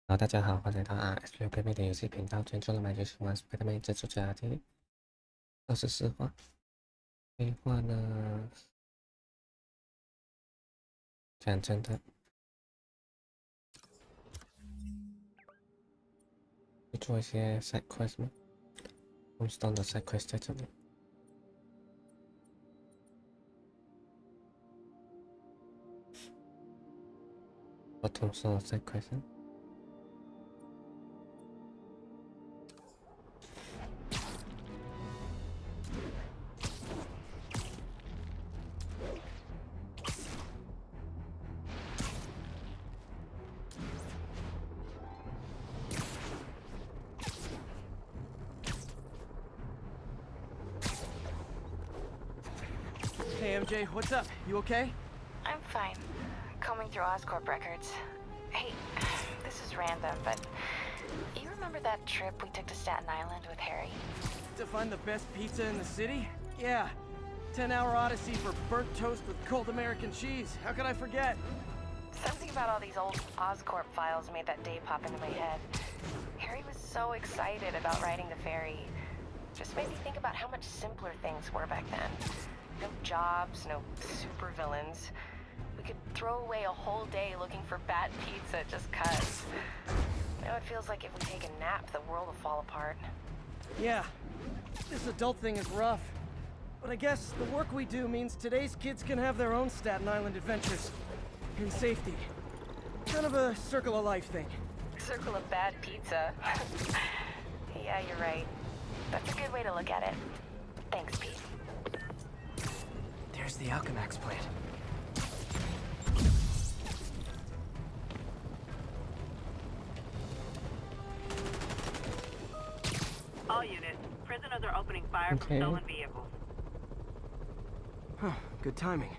好，大家好，欢迎来到 RS6 Gaming 的游戏频道。今天做的就是玩 Spider-Man 蜘蛛侠第24话。这话呢，讲真的，去做一些 side quest 吗？Tombstone 的 side quest 在这里。做 Tombstone 的 side quest。Hey MJ, what's up? You okay? I'm fine. Combing through Oscorp records. Hey, this is random, but you remember that trip we took to Staten Island with Harry? To find the best pizza in the city? Yeah. 10-hour odyssey for burnt toast with cold American cheese. How could I forget? Something about all these old Oscorp files made that day pop into my head. Harry was so excited about riding the ferry. Just made me think about how much simpler things were back then. No jobs, no supervillains. We could throw away a whole day looking for bad pizza just 'cause. Now it feels like if we take a nap, the world will fall apart. Yeah. This adult thing is rough. But I guess the work we do means today's kids can have their own Staten Island adventures. In safety. Kind of a circle of life thing. Circle of bad pizza. Yeah, you're right. That's a good way to look at it. Thanks, Pete. There's the Alchemax plant. All units, prisoners are opening fire from Okay. stolen vehicles. Huh, good timing.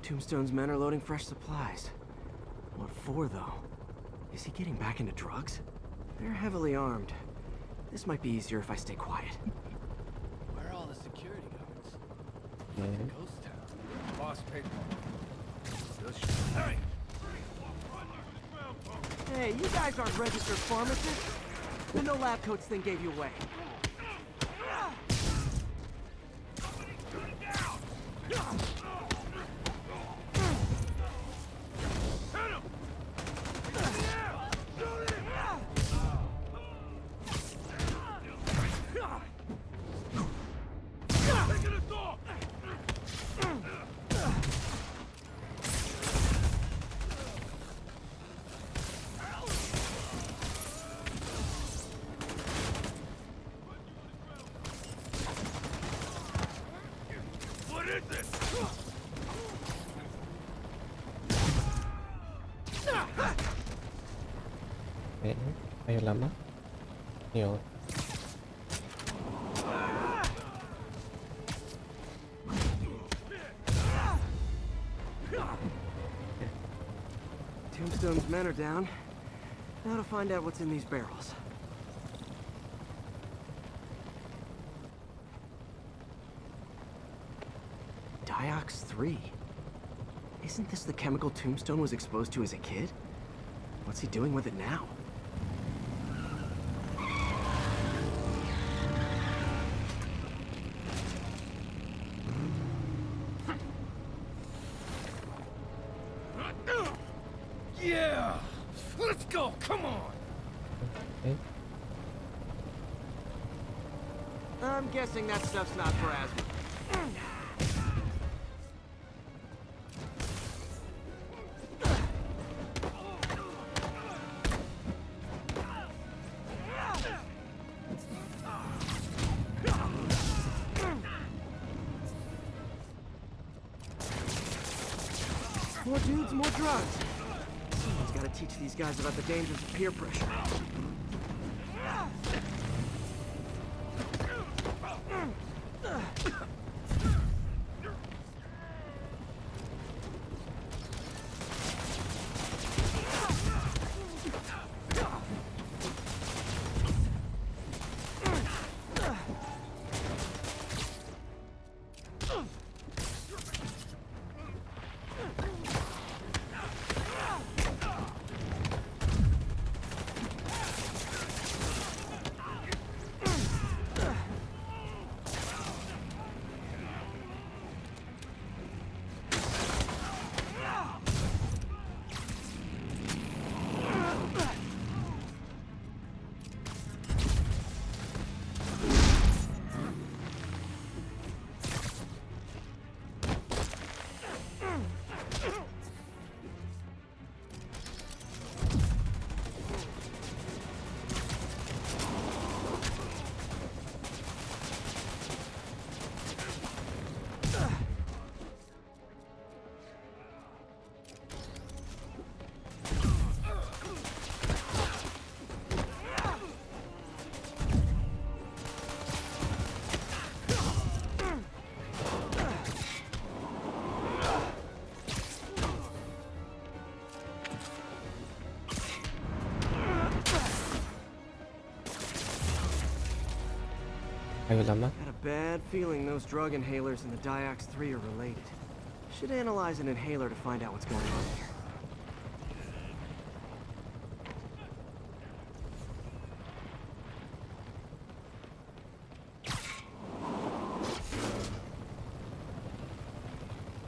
Tombstone's men are loading fresh supplies. What for, though? Is he getting back into drugs? They're heavily armed. This might be easier if I stay quiet. Where are all the security guards? Okay. Ghost town. Boss paid for. Hey! Hey, you guys aren't registered pharmacists. The no lab coats thing gave you away. What is it? Okay. Ayo lama. Yo. Tombstone's men are down. Now to find out what's in these barrels. Diox 3. Isn't this the chemical Tombstone was exposed to as a kid? What's he doing with it now? Yeah! Let's go! Come on! Okay. I'm guessing that stuff's not for asthma. More dudes, more drugs. Someone's gotta teach these guys about the dangers of peer pressure. 还有人吗？ Got a bad feeling those drug inhalers and the Diox 3 are related. Should analyze an inhaler to find out what's going on here.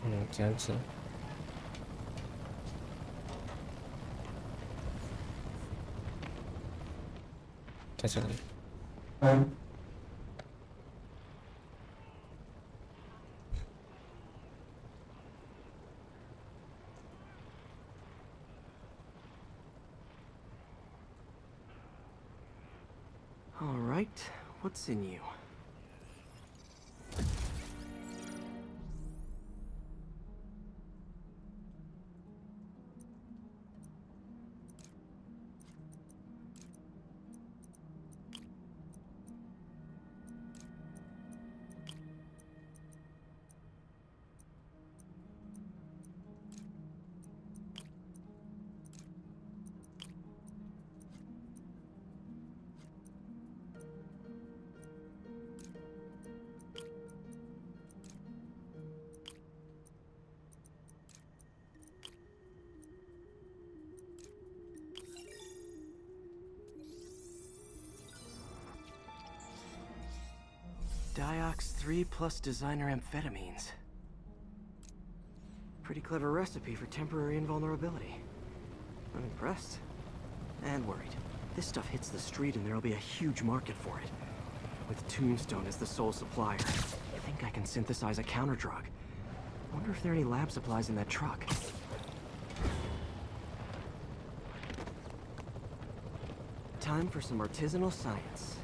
Hmm, 这样子。在这里。All right, what's in you? Diox 3 plus designer amphetamines. Pretty clever recipe for temporary invulnerability. I'm impressed. And worried. This stuff hits the street and there'll be a huge market for it. With Tombstone as the sole supplier, I think I can synthesize a counter-drug. Wonder if there are any lab supplies in that truck. Time for some artisanal science.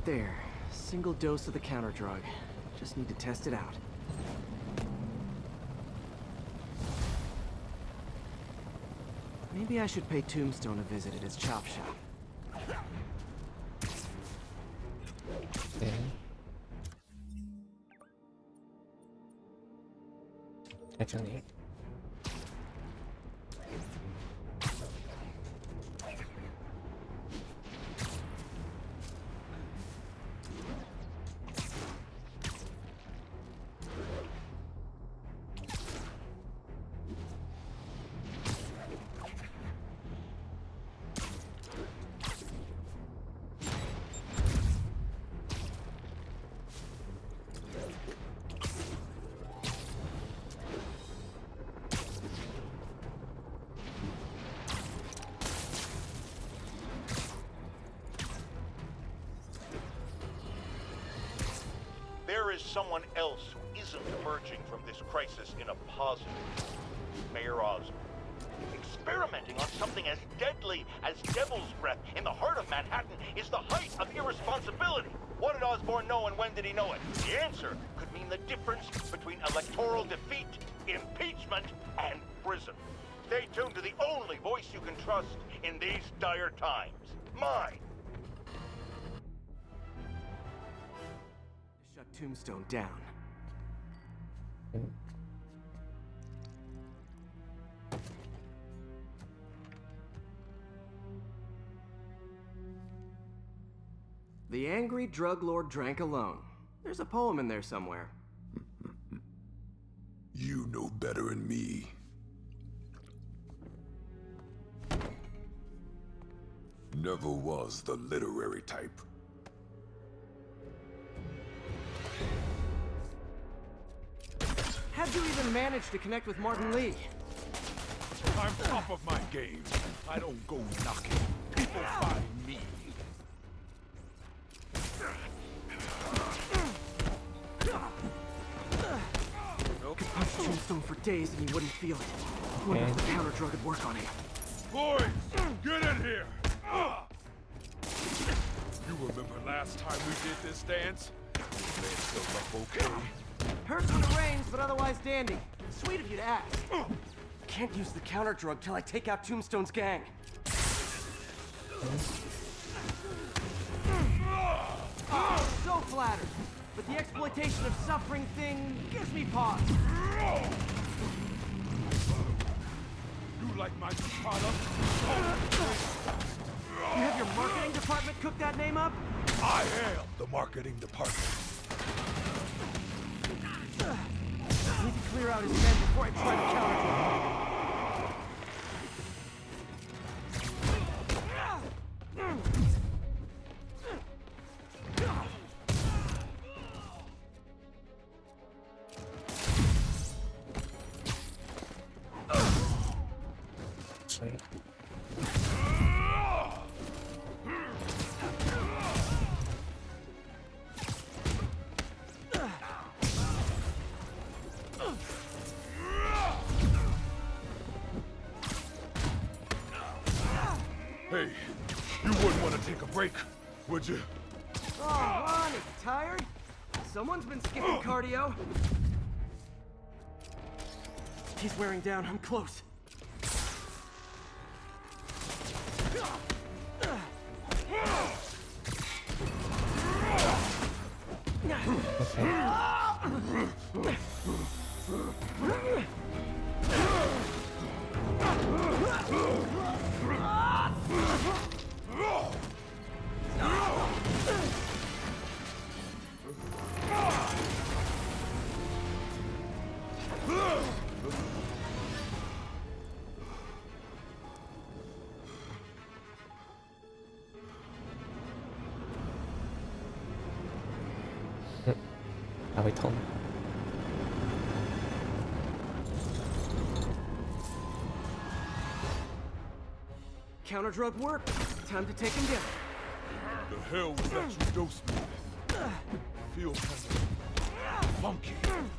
There. Single dose of the counter drug. Just need to test it out. Maybe I should pay Tombstone a visit at his chop shop. 对。在这里。There is someone else who isn't emerging from this crisis in a positive. Mayor Osborn. Experimenting on something as deadly as devil's breath in the heart of Manhattan is the height of irresponsibility. What did Osborn know and when did he know it? The answer could mean the difference between electoral defeat, impeachment, and prison. Stay tuned to the only voice you can trust in these dire times. Mine. Shut Tombstone down. The angry drug lord drank alone. There's a poem in there somewhere. You know better than me. Never was the literary type. How'd you even manage to connect with Martin Lee? I'm top of my game. I don't go knocking. People find me. I could punch Tombstone for days and he wouldn't feel it. Wonder if the counter drug would work on him. Boys, get in here. You remember last time we did this dance? Man still look okay. Hurts when it rains, but otherwise dandy. Sweet of you to ask. Can't use the counter drug till I take out Tombstone's gang. So flattered. But the exploitation of suffering thing gives me pause. You like my product? am the marketing department. I need to clear out his men before I try to counter him. Sweet. Hey, you wouldn't want to take a break, would you? Oh, Ronnie, tired? Someone's been skipping cardio. He's wearing down. I'm close. How we told. Counter drug work. Time to take him down. The hell was that you dosed me with? Feel kind of funky.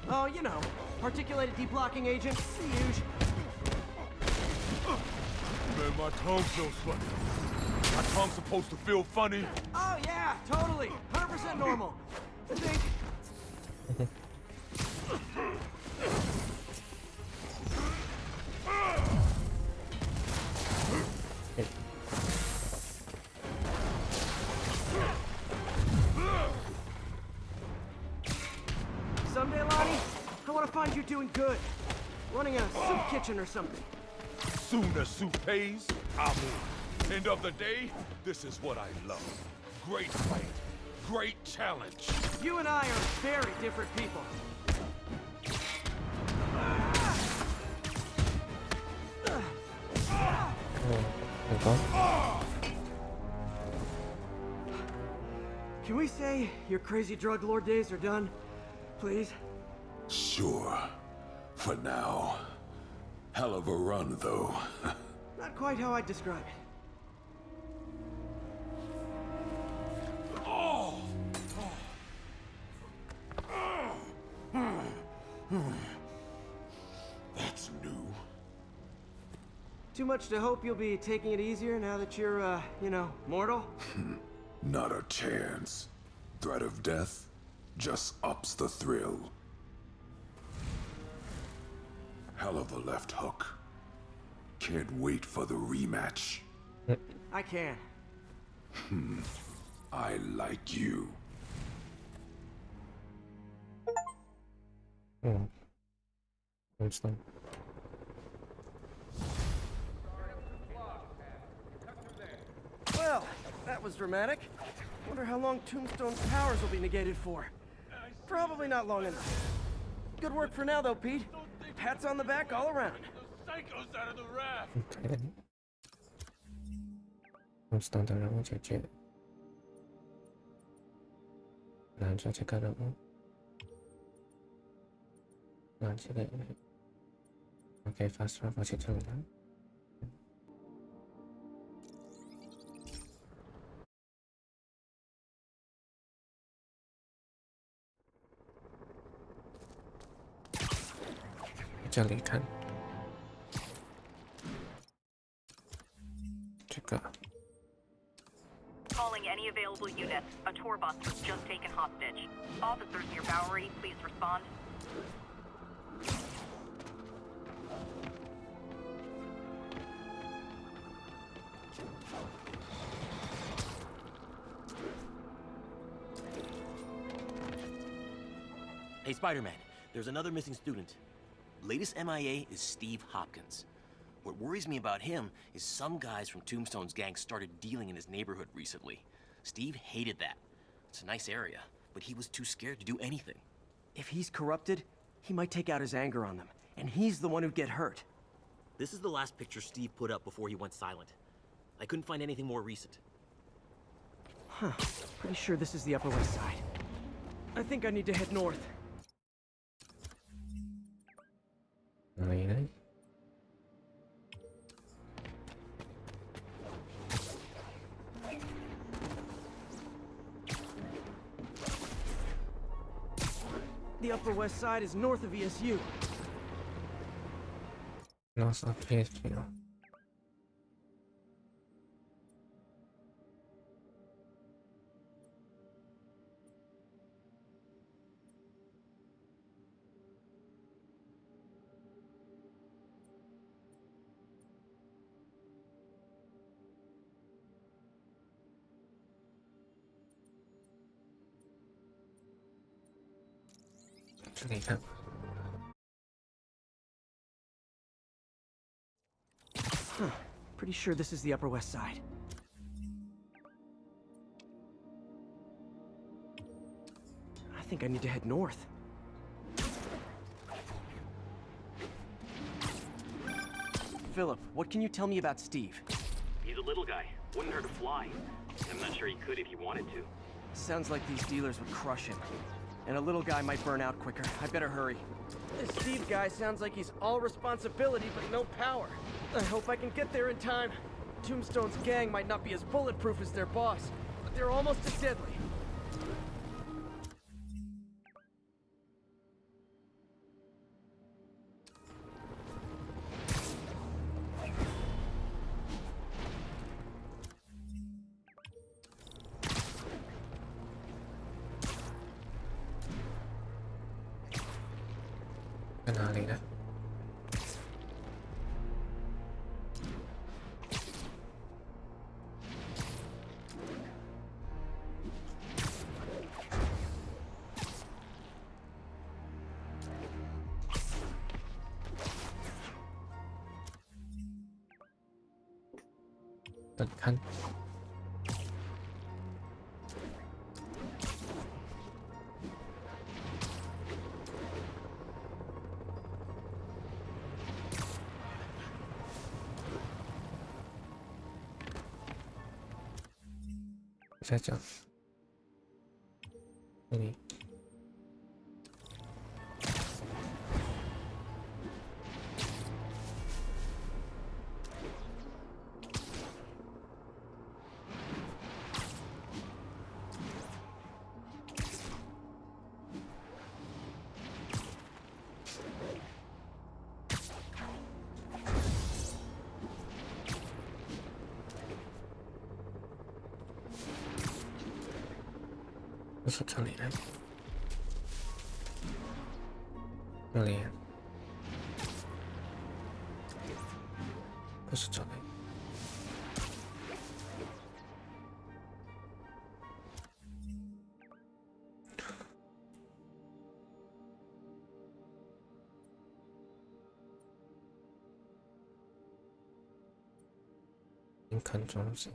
Oh, you know, articulated deblocking agent. Huge. Man, my tongue feels funny. My tongue's supposed to feel funny. Oh, yeah, totally. 100% normal. I think. Someday, Lonnie, I want to find you doing good. Running a soup kitchen or something. Soon as soup pays, I'll move. End of the day, this is what I love. Great fight. Great challenge. You and I are very different people. Can we say your crazy drug lord days are done? Please? Sure. For now. Hell of a run, though. Not quite how I'd describe it. That's new. Too much to hope you'll be taking it easier now that you're, you know, mortal? Not a chance. Threat of death just ups the thrill. Hell of a left hook. Can't wait for the rematch. I can. I like you. Understand. Well, that was dramatic. Wonder how long Tombstone's powers will be negated for. Probably not long enough. Good work for now, though, Pete. Pats on the back all around. Psychos out of the raft. Okay. Tombstone 的任务解决。拿着这个任务，拿这个，OK， fast travel 去这里了。这里看，这个。 Calling any available units. A tour bus was just taken hostage. Officers near Bowery, please respond. Hey, Spider-Man, there's another missing student. Latest MIA is Steve Hopkins. What worries me about him is some guys from Tombstone's gang started dealing in his neighborhood recently. Steve hated that. It's a nice area, but he was too scared to do anything. If he's corrupted, he might take out his anger on them, and he's the one who'd get hurt. This is the last picture Steve put up before he went silent. I couldn't find anything more recent. Huh. Pretty sure this is the Upper West Side. I think I need to head north. Really? The Upper West Side is north of ESU. North of PSU. Huh. Pretty sure this is the Upper West Side. I think I need to head north. Philip, what can you tell me about Steve? He's a little guy. Wouldn't hurt to fly. I'm not sure he could if he wanted to. Sounds like these dealers would crush him. And a little guy might burn out quicker. I better hurry. This Steve guy sounds like he's all responsibility but no power. I hope I can get there in time. Tombstone's gang might not be as bulletproof as their boss, but they're almost as deadly. Finale. 等看。再讲，这里。 就是这里，这里，不是这里。林肯中心。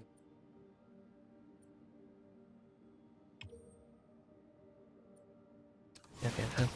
要别看。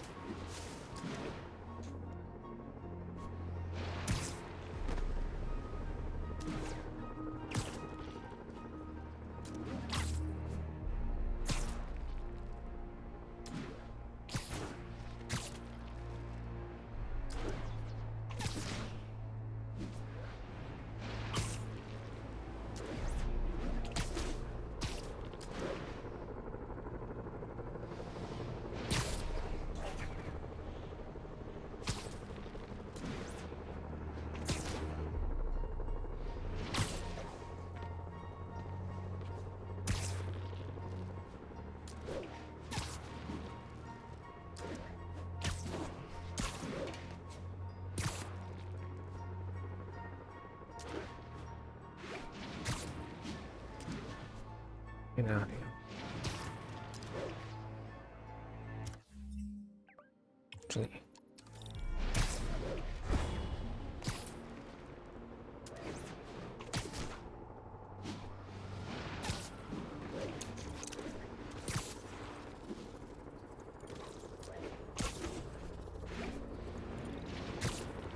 在哪里啊？这里。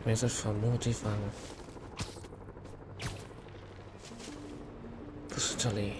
没是坟墓地方，不是这里。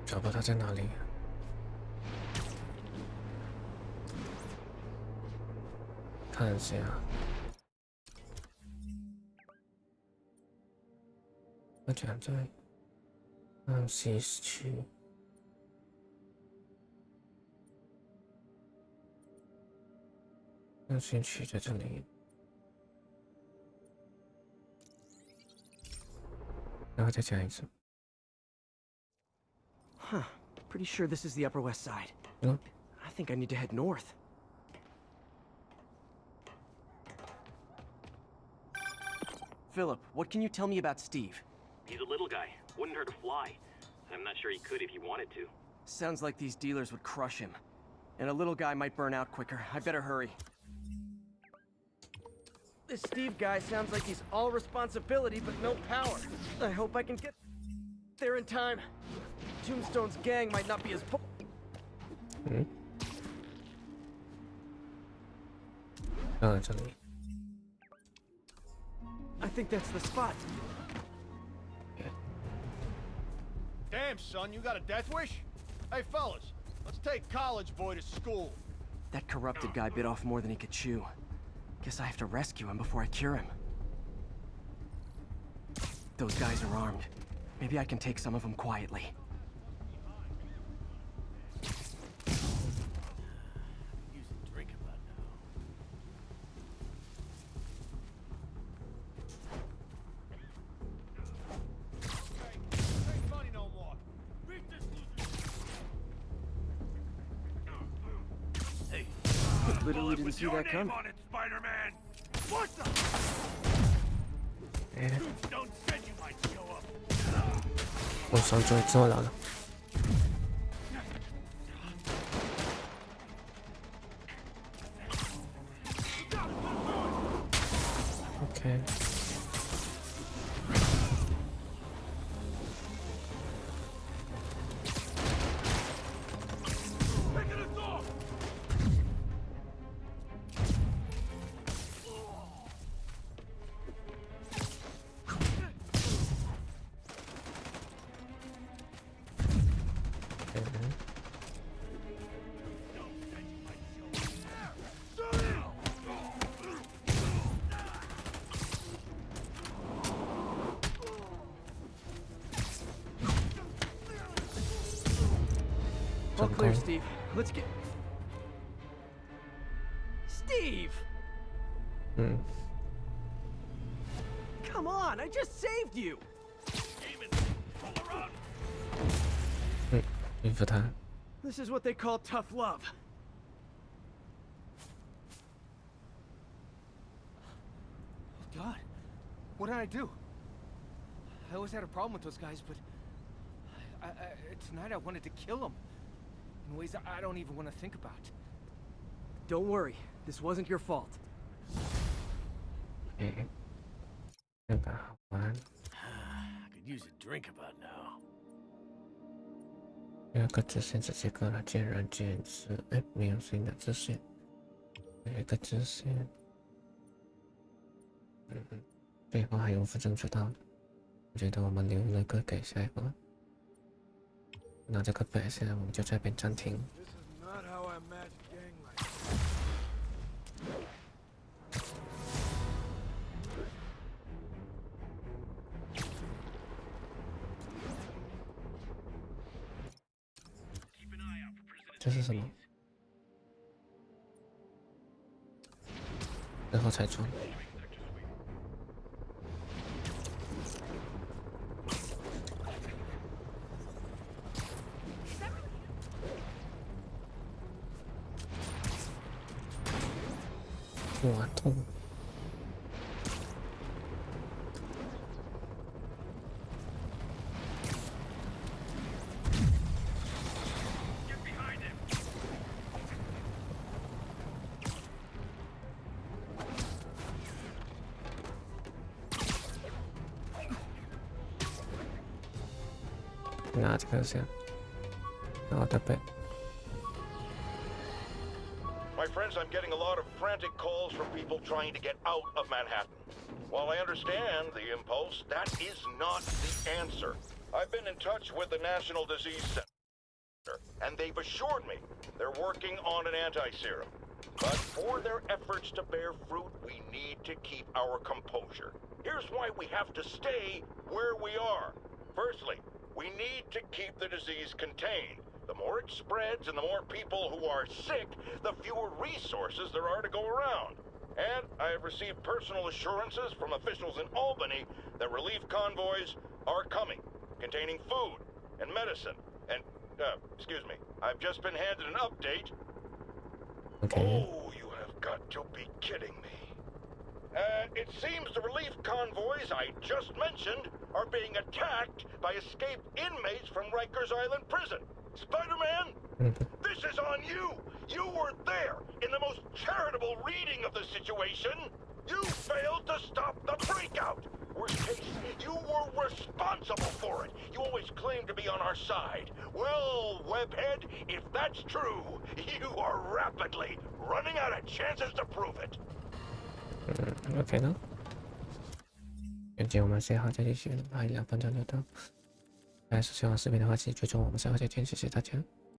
找不到在哪里。看一下，我居然在西区。西区在这里。然后再讲一次。 Huh. Pretty sure this is the Upper West Side. Yeah. I think I need to head north. Philip, what can you tell me about Steve? He's a little guy. Wouldn't hurt to fly. I'm not sure he could if he wanted to. Sounds like these dealers would crush him. And a little guy might burn out quicker. I better hurry. This Steve guy sounds like he's all responsibility but no power. I hope I can get there in time. Tombstone's gang might not be as I think that's the spot. Damn, son, you got a death wish? Hey, fellas, let's take college boy to school. That corrupted guy bit off more than he could chew. Guess I have to rescue him before I cure him. Those guys are armed. Maybe I can take some of them quietly. Literally didn't see that coming. Spider-Man! What the? Don't said you might show up. 我上终于做到了。OK。All clear, Steve. Let's get... Steve! Come on, I just saved you! 应付他。 This is what they call tough love. God, what did I do? I always had a problem with those guys, but tonight I wanted to kill them in ways I don't even want to think about. Don't worry, this wasn't your fault. 这个好玩。 I could use a drink about now. 有一个支线直接割了，见仁见智。哎，没有新的支线，有一个支线。最后还有5分钟就到了，我觉得我们留了个给下一个。那这个本现在我们就这边暂停。 这是什么？最后才装。哇，痛！拿这个先，然后再背。 My friends, I'm getting a lot of frantic calls from people trying to get out of Manhattan. While I understand the impulse, that is not the answer. I've been in touch with the National Disease Center, and they've assured me they're working on an anti-serum. But for their efforts to bear fruit, we need to keep our composure. Here's why we have to stay where we are. Firstly, we need to keep the disease contained. The more it spreads and the more people who are sick, the fewer resources there are to go around. And I have received personal assurances from officials in Albany that relief convoys are coming, containing food and medicine. And, excuse me, I've just been handed an update. Okay. Oh, you have got to be kidding me. It seems the relief convoys I just mentioned are being attacked by escaped inmates from Rikers Island Prison. Spider-Man, this is on you! You were there in the most charitable reading of the situation! You failed to stop the breakout! Worst case, you were responsible for it! You always claimed to be on our side. Well, Webhead, if that's true, you are rapidly running out of chances to prove it! OK 呢？原件我们写好再继续，还有2分钟就到。还是喜欢视频的话，请追踪我们下回再见，谢谢大家。